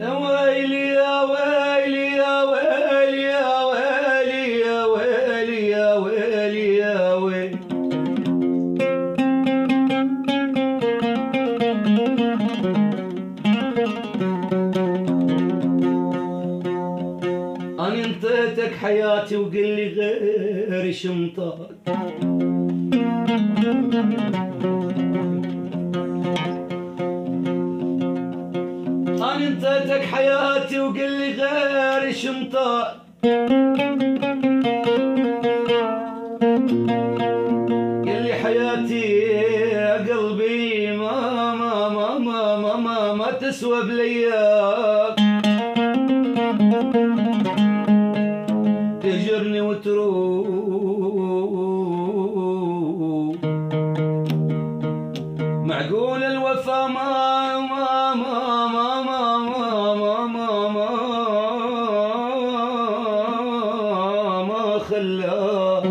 يا ويلي يا ويلي يا ويلي يا ويلي يا ويلي يا ويلي يا ويلي. أنا انطيتك حياتي وقل لي غير شمطاك. أنا انطيتك حياتي وقل لي غير شمطاك. قل لي حياتي يا قلبي ما تسوى بلياك. تهجرني وتروح معقول الوفا ما خلاك.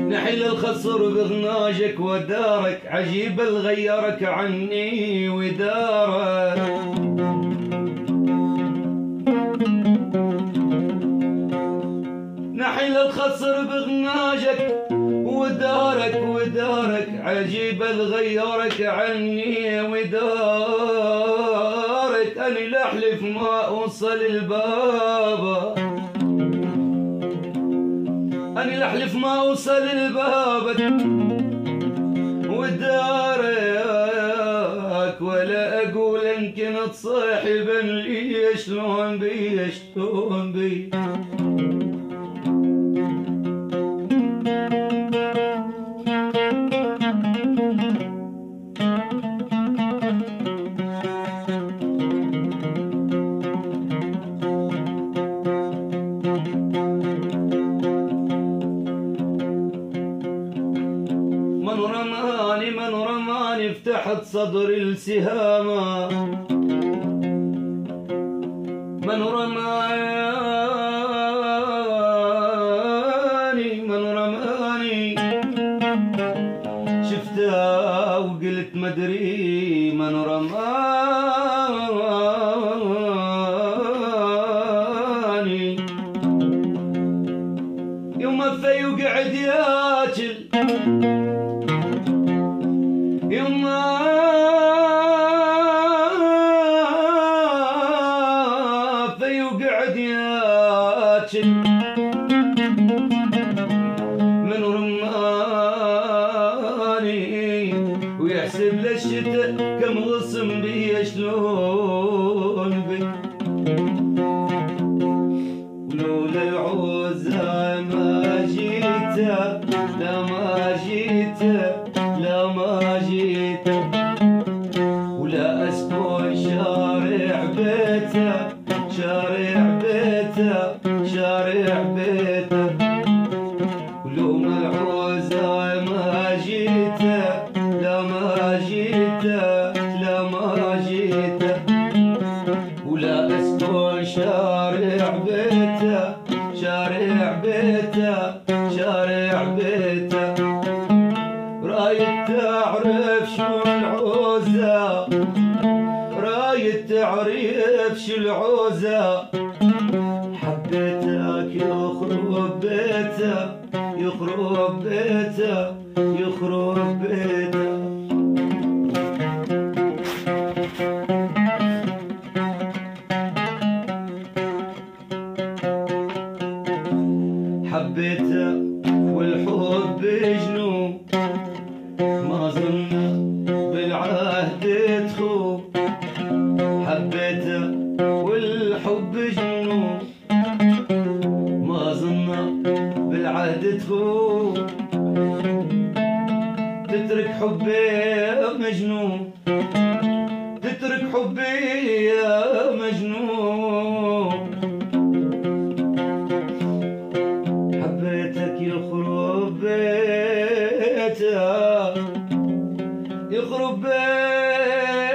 نحل الخصر بغناجك ودارك عجيب الغيرك عني ودارك. نحل الخصر بغناجك ودارك عجيب الغيرك عني ودارك. أنا لأحلف ما أوصل الباب، أنا لأحلف ما أوصل لبابك ودارك، ولا أقول إن كنت صاحبا لي شلون بي شلون بي. من رماني فتحت صدري السهامة. من رماني شفتها وقلت مدري. من رماني يوم في وقعد ياكل، يما في وقعد ياكل. من رماني ويحسب للشتاء كم غصم بي شلون بي. ولولا العوزة ما جيت، لا ما جيت، لا ما جيت، ولا أسكن شارع بيته، شارع بيته، شارع بيته. ولولا العوزة ما جيت، لا ما جيت، لا ما جيت، ولا أسكن شارع بيته، شارع بيته، شارع بيته. رايد تعرف شو العوزة، رايد تعرف شو العوزة. حبيتك يخرب بيته، يخرب بيته، يخرب بيته. حبيته والحب جنون، ما ظن بالعهد تخون. تخون تترك حبي يا مجنون تترك حبي يا مجنون حبيتك يخرب بيتك يخرب بيتك